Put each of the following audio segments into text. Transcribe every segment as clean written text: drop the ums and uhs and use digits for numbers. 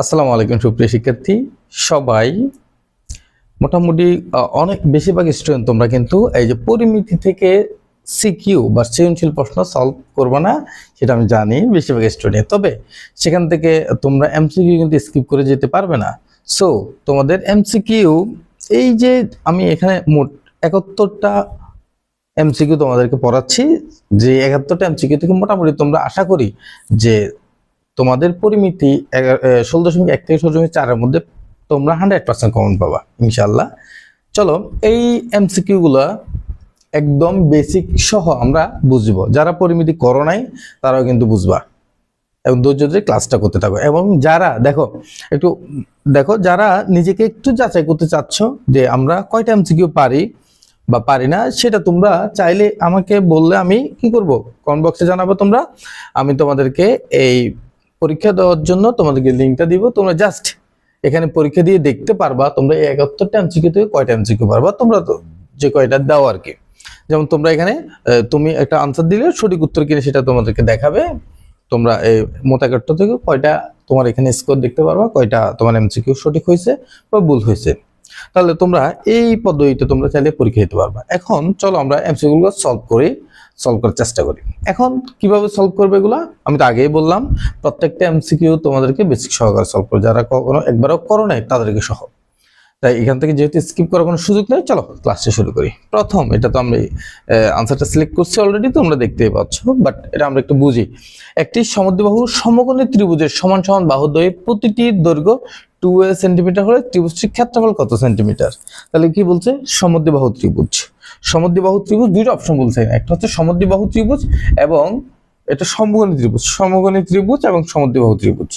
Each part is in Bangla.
আসসালামু আলাইকুম সুপ্রিয় শিক্ষার্থী সবাই মোটামুটি অনেক বেশিরভাগ স্টুডেন্ট তোমরা কিন্তু এই যে পরিমিতি থেকে সিকিউ বা সৃজনশীল প্রশ্ন সলভ করবে না, সেটা আমি জানি বেশিরভাগ স্টুডেন্ট। তবে সেখান থেকে তোমরা এমসিকিউ কিন্তু স্কিপ করে যেতে পারবে না। সো তোমাদের এমসিকিউ এই যে আমি এখানে মোট 71টা এমসিকিউ তোমাদেরকে পড়াচ্ছি, যে 71টা এমসিকিউ থেকে মোটামুটি তোমরা আশা করি যে তোমাদের পরিমিতি 16.1 থেকে 16.4 মধ্যে তোমরা 100% কমন পাবা ইনশাআল্লাহ। চলো এই এমসিকিউ গুলা একদম বেসিক সহ আমরা বুঝবো, যারা পরিমিতি করো নাই তারাও কিন্তু বুঝবা এবং ধৈর্য ধরে ক্লাসটা করতে থাকো। এবং যারা দেখো যারা নিজেকে একটু যাচাই করতে চাচ্ছ যে আমরা কয়টা এমসিকিউ পারি বা পারি না, সেটা তোমরা চাইলে আমাকে বললে আমি কি করব, কমেন্ট বক্সে জানাবো তোমরা। আমি তোমাদেরকে এই পরীক্ষা দেওয়ার জন্য তোমাদেরকে লিঙ্কটা দিব, তোমরা জাস্ট এখানে পরীক্ষা দিয়ে দেখতে পারবা তোমরা এই 71টা এমসিকিউ থেকে কয়টা এমসিকিউ পারবা, তোমরা তো যে কয়টা দাও আর কি। যেমন তোমরা এখানে তুমি একটা আনসার দিলে সঠিক উত্তর কিনে সেটা তোমাদেরকে দেখাবে। তোমরা এই মোট 71টা থেকে কয়টা তোমার এখানে স্কোর দেখতে পারবা, কয়টা তোমার এমসিকিউ সঠিক হয়েছে বা ভুল হয়েছে। তাহলে তোমরা এই পদ্ধতিতে তোমরা চাইলে পরীক্ষা দিতে পারবা। এখন চলো আমরা এমসিকিউ গুলো সলভ করার চেষ্টা করি। এখন কিভাবে সলভ করবে এগুলা আমি তো আগেই বললাম, প্রত্যেকটা এমসিকিউ তোমাদেরকে বেসিক সহকারে সলভ করো, যারা কখনো একবারও করো নাই তাদেরকে সহ। তাই এখান থেকে যেহেতু স্কিপ করার কোনো সুযোগ নেই, চলো ক্লাসটা শুরু করি। প্রথম এটা তো আমরা আনসারটা সিলেক্ট করছি অলরেডি, তোমরা দেখতেই পাচ্ছ, বাট এটা আমরা একটু বুঝি। একটি সমদ্বিবাহু সমকোণী ত্রিভুজের সমান সমান বাহুদ্বয়ের প্রতিটির দৈর্ঘ্য 2a সেন্টিমিটার হলে ত্রিভুজটির ক্ষেত্রফল কত সেন্টিমিটার? তাহলে কি বলছে? সমদ্বিবাহু ত্রিভুজ। সমদ্বিবাহু ত্রিভুজ দুইটা অপশন বলছে, একটা হচ্ছে সমদ্বিবাহু ত্রিভুজ এবং এটা সমকোণী ত্রিভুজ। সমকোণী ত্রিভুজ এবং সমদ্বিবাহু ত্রিভুজ,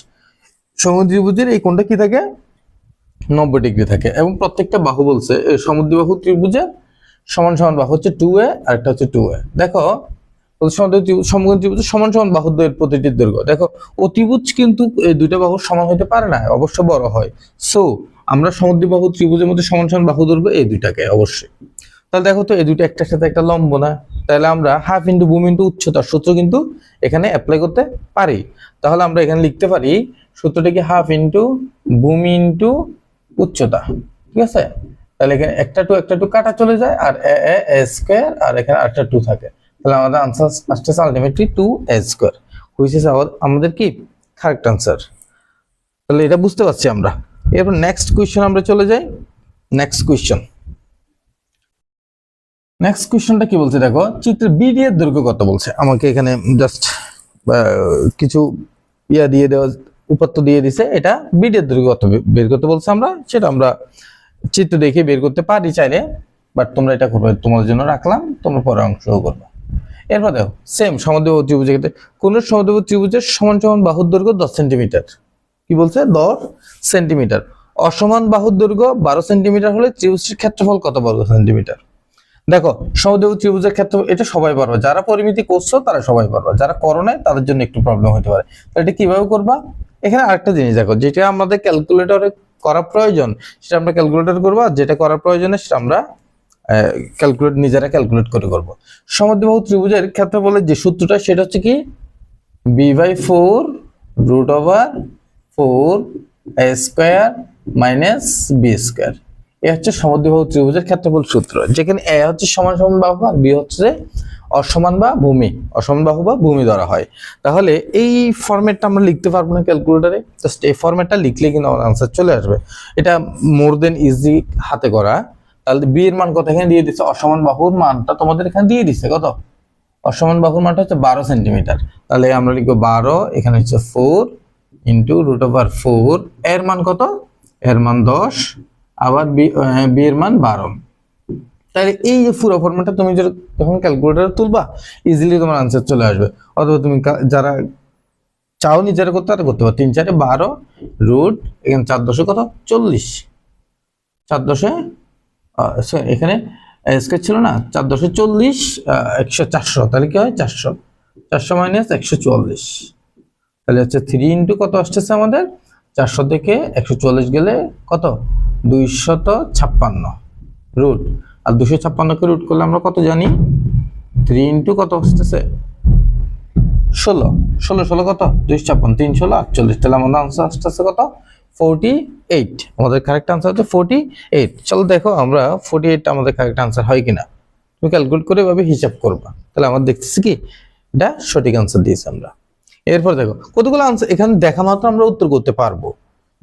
সমকোণী ত্রিভুজের এই কোণটা কি থাকে? 90 ডিগ্রি থাকে। এবং প্রত্যেকটা বাহু বলছে সমদ্বিবাহু ত্রিভুজের সমান সমান বাহু হচ্ছে 2a আর একটা হচ্ছে 2a। দেখো সমকোণী ত্রিভুজের সমান সমান বাহুদ্বয়ের প্রতিটির দৈর্ঘ্য, দেখো অতিভুজ কিন্তু এই দুইটা বাহু সমান হতে পারে না, অবশ্য বড় হয়। সো আমরা সমদ্বিবাহু ত্রিভুজের মধ্যে সমান সমান বাহু দৈর্ঘ্য এই দুইটাকে অবশ্যই। তাহলে দেখো তো এই দুইটা একটার সাথে একটা লম্ব না, তাহলে আমরা হাফ ইন্টু ভূমি ইন্টু উচ্চতার সূত্র কিন্তু এখানে অ্যাপ্লাই করতে পারি। তাহলে আমরা এখানে লিখতে পারি সূত্রটা কি হাফ ইন্টু ভূমি ইন্টু উচ্চতা, ঠিক আছে? তাহলে এখানে একটা টু কাটা চলে যায় আর এ স্কয়ার আর এখানে আরেকটা 2 থাকে। তাহলে আমাদের আনসার আসছে ultimately 2a square, which is আমাদের কি কারেক্ট আনসার। তাহলে এটা বুঝতে পারছি আমরা। এরপর নেক্সট কোশ্চেন আমরা চলে যাই। নেক্সট কোশ্চেনটা কি বলছে দেখো, চিত্রের বিডি এর দৈর্ঘ্য কত বলছে। আমাকে এখানে জাস্ট কিছু দিয়ে দেওয়া উপাত্ত দিয়ে দিছে, এটা বিডি এর দৈর্ঘ্য কত বের করতে বলছে। আমরা সেটা আমরা চিত্র দেখে বের করতে পারি চাইলে, বাট তোমরা এটা করবে, তোমাদের জন্য রাখলাম, তোমরা পরে অংশ করবে। এরপর দেখো সেম সমদ্বিবাহু ত্রিভুজের ক্ষেত্রে কোন সমদ্বিবাহু ত্রিভুজের সমান সমান বাহুর দৈর্ঘ্য 10 সেন্টিমিটার। কি বলছে? 10 সেন্টিমিটার। অসমান বাহুর দৈর্ঘ্য 12 সেন্টিমিটার হলে ত্রিভুজটির ক্ষেত্রফল কত বর্গ সেন্টিমিটার? দেখো সমদ্বিবাহু ত্রিভুজের ক্ষেত্রে এটা সবাই পারবে, যারা পরিমিতি করছো তারা সবাই পারবে, যারা করো নাই তাদের জন্য একটু প্রবলেম হতে পারে। এটা কিভাবে করবা? এখানে আরেকটা জিনিস দেখো, যেটা আমাদের ক্যালকুলেটরে করা প্রয়োজন সেটা আমরা ক্যালকুলেটর করবো, আর যেটা করার প্রয়োজন সেটা আমরা নিজেরা ক্যালকুলেট করে করব। সমদ্বিবাহু ত্রিভুজের ক্ষেত্রফলের যে সূত্রটা সেটা হচ্ছে কি b/4 √4 a square minus b square. এ হচ্ছে সমদ্বিবাহু ত্রিভুজের ক্ষেত্রফল সূত্র, যেখানে a হচ্ছে সমান সমান বাহু আর b হচ্ছে অসমান বাহু বা ভূমি ধরা হয়। তাহলে এই ফরম্যাটটা আমরা লিখতে পারবো না ক্যালকুলেটরে, জাস্ট এই ফরম্যাটটা লিখলে কিন্তু আমার আনসার চলে আসবে। এটা মোর দেন ইজি হাতে করা। তাহলে বি এর মান কত এখানে দিয়ে দিচ্ছে, অসমান বাহুর মানটা তোমাদের এখানে দিয়ে দিচ্ছে কত, অসমান বাহুর মানটা হচ্ছে 12 সেন্টিমিটার। তাহলে আমরা লিখবো 12, এখানে হচ্ছে 4 ইন্টু √4, এর মান কত, এর মান 10, আবার বি এর মান 12। তাহলে এই যে পুরো ফরম্যাটটা তুমি যখন ক্যালকুলেটরে তুলবা ইজিলি তোমার আনসার চলে আসবে। অথবা তুমি যারা চাও নিজেরা করতে পারো, করতে পারো। 3 4 12 রুট এখানে 4 10 কত 40, 4 10 এখানে স্কয়ার ছিল না, 4 10 40, 400, তাহলে কি হয় 400 মাইনাস 144, তাহলে হচ্ছে 3 ইন্টু কত আসতেছে আমাদের 400 থেকে 144 গেলে কত 256 রুট, আর 256 কে রুট করলে আমরা কত জানি 3 ইন্টু কত আসতেছে 16 16 16 কত 256 3 16 48 তাহলে আমাদের आंसर আসছে কত 48 আমাদের কারেক্ট आंसर হচ্ছে 48 চলো দেখো আমরা 48 আমাদের কারেক্ট आंसर হয় কিনা তুমি ক্যালকুলেট করে ভাবে হিসাব করবা তাহলে আমরা দেখতেছি কি এটা সঠিক आंसर দিয়েছি আমরা এরপর দেখো কতগুলো आंसर এখানে দেখা মাত্র আমরা উত্তর করতে পারবো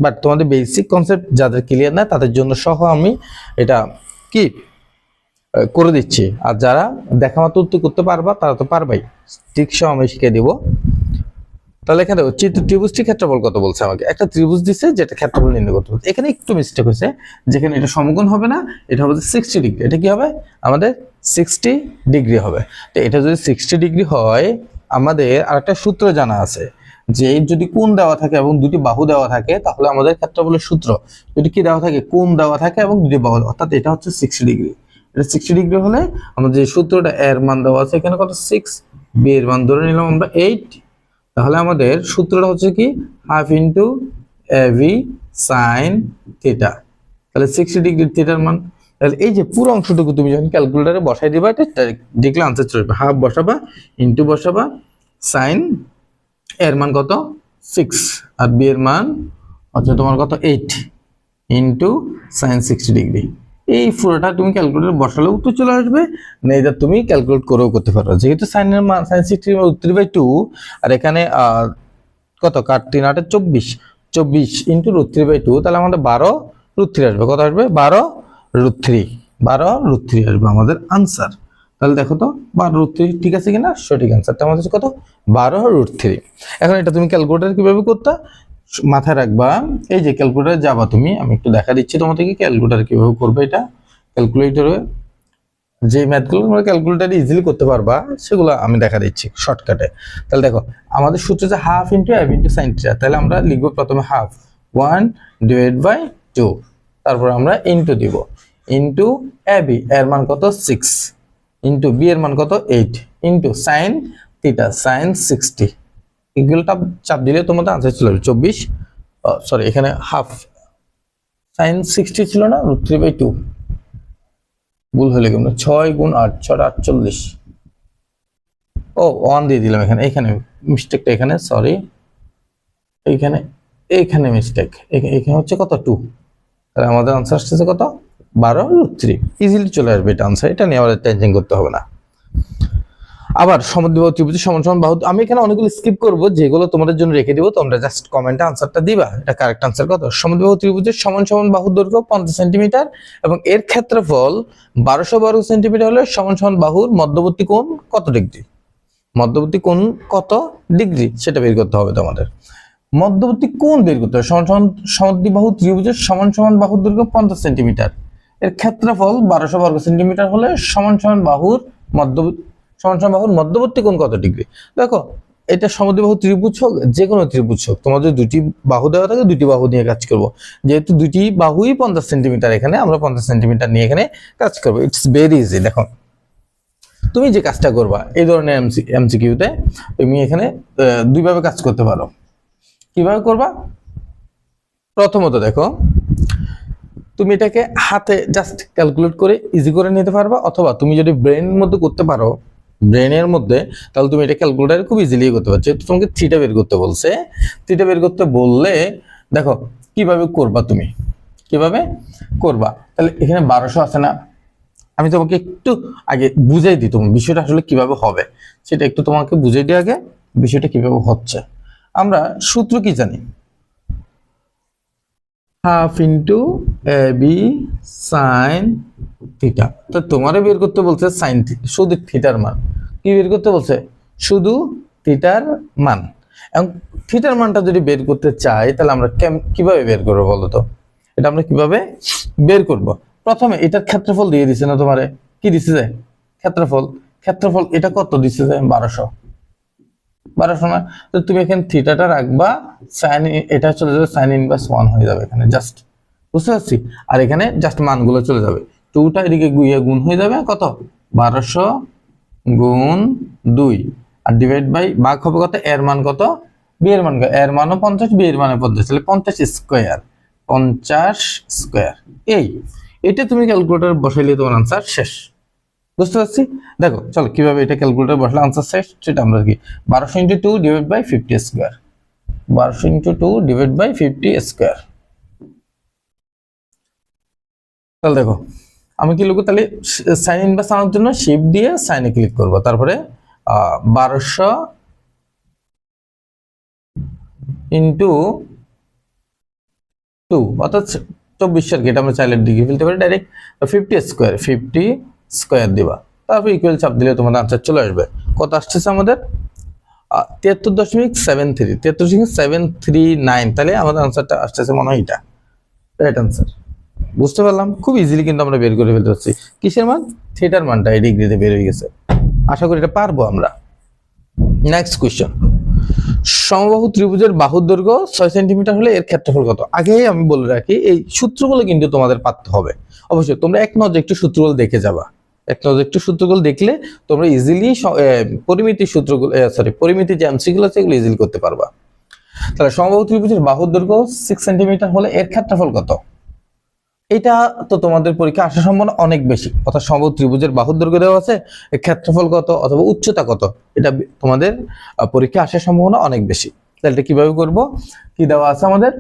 বাট তোমাদের বেসিক কনসেপ্ট যাদের ক্লিয়ার না তাদের জন্য সহ আমি এটা কি করে দিচ্ছি আর যারা দেখা মাত্র উত্তর করতে পারবা তারা তো পারবাই ঠিক সহ আমি শিখিয়ে দিব তাহলে এখানে ত্রিভুজটির ক্ষেত্রফল কত বলছে আমাকে একটা ত্রিভুজ দিছে যেটা ক্ষেত্রফল নির্ণয় করতে বলছে এখানে একটু মিস্টেক হয়েছে যেখানে এটা সমকোণ হবে না এটা হবে 60 ডিগ্রি এটা কি হবে আমাদের 60 ডিগ্রি হবে তো এটা যদি 60 ডিগ্রি হয় আমাদের আরেকটা সূত্র জানা আছে যে যদি কোণ দেওয়া থাকে এবং দুটি বাহু দেওয়া থাকে তাহলে আমাদের ক্ষেত্রফলের সূত্র যদি কি দেওয়া থাকে কোণ দেওয়া থাকে এবং দুটি বাহু অর্থাৎ এটা হচ্ছে 60 ডিগ্রি এটা 60 ডিগ্রি হলে আমাদের যে সূত্রটা এর মান দেওয়া আছে এখানে কত 6 বি এর মান ধরে নিলাম আমরা 8 তাহলে আমাদের সূত্রটা হচ্ছে কি half into AB sin theta তাহলে 60 ডিগ্রি থিটার মান তাহলে এই যে পুরো অংশটুকু তুমি যখন ক্যালকুলেটরে বসাই দিবা এটা দেখলে आंसर চলে আসবে হাফ বসাবা ইনটু বসাবা sin এর মান কত 6 আর বি এর মান হচ্ছে তোমার কত 8 ইনটু sin 60 ডিগ্রি এই পুরোটা তুমি ক্যালকুলেটরে বসালে উত্তর চলে আসবে না এটা তুমি ক্যালকুলেট করেও করতে পারো যেহেতু sin এর মান sin 60 এর মান 3/2 আর এখানে কত কাট 3 8 24 24 ইনটু √3/2 তাহলে আমাদের 12 √3 আসবে কত আসবে 12 √3 আসবে আমাদের आंसर তাহলে দেখো তো 12 √3 ঠিক আছে কিনা সঠিক आंसरটা আমাদের কত 12 √3 এখন এটা তুমি ক্যালকুলেটর কিভাবে করতে মাথায় রাখবা এই যে ক্যালকুলেটরে যাবা তুমি আমি একটু দেখা দিচ্ছি তোমাদেরকে ক্যালকুলেটর কিভাবে করবে এটা ক্যালকুলেটরে যে ম্যাথগুলো তোমরা ক্যালকুলেটরে ইজিলি করতে পারবা সেগুলো আমি দেখা দিচ্ছি শর্টকাটে তাহলে দেখো আমাদের সূত্র যে half into ab into sin theta তাহলে আমরা লিখব প্রথমে হাফ 1/2 তারপর আমরা ইনটু দিব ইনটু ab এর মান কত 6 ইনটু b এর মান কত 8 ইনটু sin থিটা sin 60 ইকুয়ালটা চাপ দিলে তোমাদের आंसर চলে আসবে 24 সরি এখানে হাফ sin 60 ছিল না √3/2 ভুল হয়ে গেল 6 × 8 6 48 ও 1 দিয়ে দিলাম এখানে এখানে মিস্টেকটা এখানে সরি এইখানে মিস্টেক এখানে হচ্ছে কত 2 তাহলে আমাদের आंसर আসছে কত 12 √3 ইজিলি চলে আসবে এটা आंसर এটা নিয়ে আমাদের টেনশন করতে হবে না আবার সমদ্বিবাহু ত্রিভুজের সমান সমান বাহু আমি এখানে অনেকগুলো স্কিপ করব যেগুলো তোমাদের জন্য রেখে দিব তোমরা জাস্ট কমেন্টে आंसरটা দিবা এটা কারেক্ট आंसर কত সমদ্বিবাহু ত্রিভুজের সমান সমান বাহুর দৈর্ঘ্য 50 সেমি এবং এর ক্ষেত্রফল 1200 বর্গ সেন্টিমিটার হলে সমান সমান বাহুর মধ্যবর্তী কোণ কত ডিগ্রি মধ্যবর্তী কোণ কত ডিগ্রি সেটা বের করতে হবে তোমাদের মধ্যবর্তী কোণ বের করতে হবে সমান সমান সমদ্বিবাহু ত্রিভুজের সমান সমান বাহুর দৈর্ঘ্য 50 সেমি এর ক্ষেত্রফল 1200 বর্গ সেন্টিমিটার হলে সমান সমান বাহুর মধ্যবর্তী কোণ কত ডিগ্রি দেখো এটা সমদ্বিবাহু ত্রিভুজ হোক যে কোনো ত্রিভুজ হোক তোমাদের দুটি বাহু দেওয়া থাকে দুটি বাহু নিয়ে কাজ করব যেহেতু দুটি বাহুই 50 সেমি এখানে আমরা 50 সেমি নিয়ে এখানে কাজ করব ইটস ভেরি ইজি দেখো তুমি যে কাজটা করবা এই ধরনের এমসিকিউতে তুমি এখানে দুই ভাবে কাজ করতে পারো কিভাবে করবা প্রথমত দেখো তুমি এটাকে হাতে জাস্ট ক্যালকুলেট করে ইজি করে নিতে পারবা অথবা তুমি যদি ব্রেনের মধ্যে করতে পারো ব্রেনের মধ্যে তাহলে তুমি এটা ক্যালকুলেটরে খুব ইজিলি করতে পারছো যেহেতু তোমাকে থিটা বের করতে বলছে থিটা বের করতে বললে দেখো কিভাবে করবা তুমি কিভাবে করবা তাহলে এখানে 1200 আছে না আমি তোমাকে একটু আগে বুঝাই দিই তোমার বিষয়টা আসলে কিভাবে হবে সেটা একটু তোমাকে বুঝাই দিই আগে বিষয়টা কিভাবে হচ্ছে আমরা সূত্র কি জানি half into ab sin theta তো তোমারে বের করতে বলছে sin শুধু থিটার মান কি বের করতে বলছে শুধু থিটার মান এবং থিটার মানটা যদি বের করতে চাই তাহলে আমরা কিভাবে বের করব বলো তো এটা আমরা কিভাবে বের করব প্রথমে এটার ক্ষেত্রফল দিয়ে দিছে না তোমারে কি দিছে যে ক্ষেত্রফল এটা কত দিছে যে 1200 না তো তুমি এখানে থিটাটা রাখবা sin এটা চলে যাবে sin ইনভার্স 1 হয়ে যাবে এখানে জাস্ট বুঝতে পারছি আর এখানে জাস্ট মানগুলো চলে যাবে 2টা এদিকে গুণ হয়ে যাবে কত 1200 গুণ 2 আর ডিভাইড বাই ভাগ হবে কত এর মান কত b এর মান এর মানও 50 b এর মানে 50 তাহলে 50 স্কয়ার এই এটা তুমি ক্যালকুলেটর বসাইলে তোমার आंसर শেষ বুঝতে পারছি? দেখো চলো কিভাবে এটা ক্যালকুলেটর বসলে আনসার সেটা আমরা কি 1200 into 2 divide by 50 square, 1200 into 2 divide by 50 square. তাহলে দেখো আমি কি লিখবো, তাহলে সাইন ইনভার্স আনার জন্য শিফট দিয়ে সাইনে ক্লিক করব, তারপরে 1200 ইন্টু 2 অর্থাৎ 2400 এটা আমরা চাইলে ডিগ্রি ফেলতে পারি ডাইরেক্ট। 50 স্কোয়ার দিবা, তারপর ইকুয়াল চাপ দিলে তোমাদের আনসার চলে আসবে। কত আসতেছে আমাদের 73.73, 73.739। তাহলে আমাদের আনসারটা আসতেছে মনে হয় এটা রাইট আনসার। বুঝতে পারলাম, খুব ইজিলি কিন্তু আমরা বের করে ফেলতে পারছি কিসের মান, থিটার মানটা এই ডিগ্রিতে বের হয়ে গেছে। আশা করি এটা পারবো আমরা। নেক্সট কোশ্চেন, সমবাহু ত্রিভুজের বাহুর দৈর্ঘ্য 6 সেন্টিমিটার হলে এর ক্ষেত্রফল কত? আগেই আমি বলে রাখি এই সূত্রগুলো কিন্তু তোমাদের পারতে হবে। অবশ্যই তোমরা এক নজরে একটু সূত্রগুলো দেখে যাবা, এক নজরে একটু সূত্রগুলো দেখলে তোমরা ইজিলি পরিমিতির সূত্রগুলো পরিমিতি যে এমসিকিউগুলো আছে এগুলো ইজিলি করতে পারবা। তাহলে সমবাহু ত্রিভুজের বাহুর দৈর্ঘ্য 6 সেন্টিমিটার হলে এর ক্ষেত্রফল কত? এটা তো তোমাদের পরীক্ষা আসার সম্ভাবনা অনেক বেশি। অর্থাৎ সমবাহু ত্রিভুজের বাহুর দৈর্ঘ্য দেওয়া আছে, এর ক্ষেত্রফল কত অথবা উচ্চতা কত, এটা তোমাদের পরীক্ষা আসার সম্ভাবনা অনেক বেশি। তাহলে এটা কিভাবে করব, কি দেওয়া আছে আমাদের,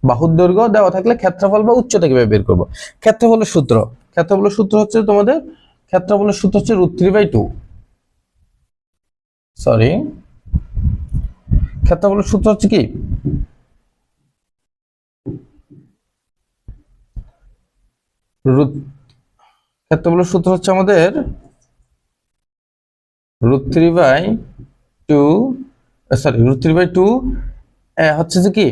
বাহুর দৈর্ঘ্য দেওয়া থাকলে ক্ষেত্রফল বা উচ্চতা কিভাবে বের করব? ক্ষেত্রফলের সূত্র, ক্ষেত্রফলের সূত্র হচ্ছে তোমাদের, ক্ষেত্রফলের সূত্র হচ্ছে √3/2। সরি, ক্ষেত্রফলের সূত্র হচ্ছে কি, ক্ষেত্রফলের সূত্র হচ্ছে আমাদের √3/2, সরি √3/2 হচ্ছে যে কি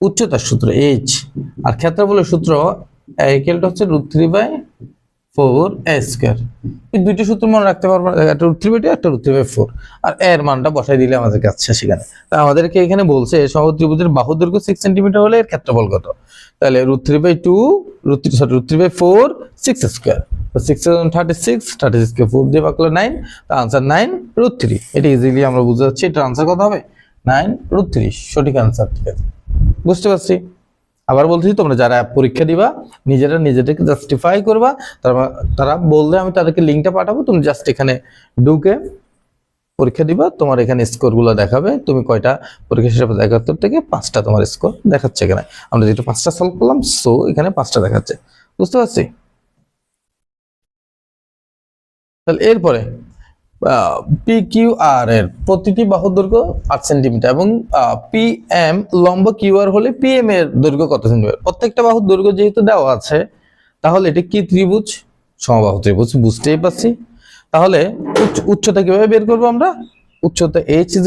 উচ্চতার সূত্র h, আর ক্ষেত্রফলের সূত্র ইকুয়াল হচ্ছে √3/4 এই দুইটি সূত্র মনে রাখতে পারবো, একটা √3/2 একটা √3/4, আর এর মানটা বসাই দিলে আমাদের কাছে সেখানে। তা আমাদেরকে এখানে বলছে সমবাহু ত্রিভুজের বাহুর দৈর্ঘ্য 6 সেন্টিমিটার হলে এর ক্ষেত্রফল কত? তাহলে √3/2 √3/4 6 স্কয়ার, তো 6 36, 36 কে 4 দিয়ে ভাগ করলে 9, তো आंसर 9√3। এটা ইজিলি আমরা বুঝতে যাচ্ছি এটার आंसर কত হবে, 9√3 সঠিক आंसर। ঠিক আছে, বুঝতে পারছি। আবার বলছি তোমরা যারা পরীক্ষা দিবা নিজেদেরকে জাস্টিফাই করবা, তারা বললে আমি তাদেরকে লিংকটা পাঠাবো, তুমি জাস্ট এখানে ঢুকে পরীক্ষা দিবা, তোমার এখানে স্কোর গুলো দেখাবে তুমি কয়টা পরীক্ষা শেষে 71 থেকে 5টা তোমার স্কোর দেখাচ্ছে এখানে। আমরা যেটা 5টা সলভ করলাম, সো এখানে 5টা দেখাচ্ছে। বুঝতে পারছি? তাহলে এরপরে PQR এর প্রতিটি বাহুর দৈর্ঘ্য 8 সেন্টিমিটার এবং PM লম্ব QR হলে PM এর দৈর্ঘ্য কত সেন্টিমিটার? প্রত্যেকটা বাহুর দৈর্ঘ্য যেহেতু দেওয়া আছে, তাহলে এটা কি ত্রিভুজ? সমবাহু ত্রিভুজ, বুঝতেই পারছি। তাহলে উচ্চতা কিভাবে বের করবো আমরা? উচ্চতা h =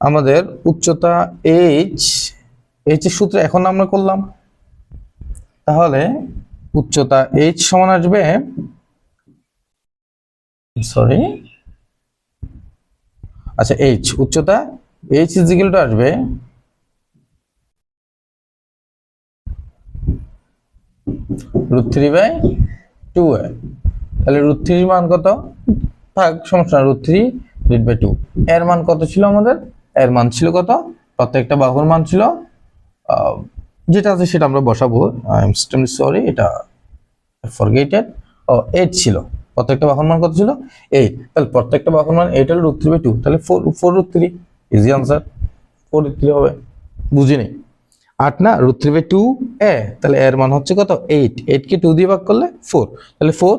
আমাদের উচ্চতা h এর সূত্র এখন আমরা করলাম। তাহলে উচ্চতা h সমান আসবে, সরি আচ্ছা h উচ্চতা h আসবে √3/2। তাহলে √3 মান কত? থাক সমস্যা না, √3/2। এর মান কত ছিল আমাদের? এর মান ছিল কত? প্রত্যেকটা বাহুর মান ছিল যেটা আছে সেটা আমরা বসাবো। আই এম এক্সট্রিমলি সরি, এটা ফরগেটেড। 8 ছিল। প্রত্যেকটা বাহুর মান কত ছিল? 8। তাহলে প্রত্যেকটা বাহুর মান 8 হলো √3/2, তাহলে 4√3 ইজি आंसर, 4√3 হবে। বুঝিনি 8 না, √3/2 তাহলে এর মান হচ্ছে কত? 8 কে 2 দিয়ে ভাগ করলে 4, তাহলে 4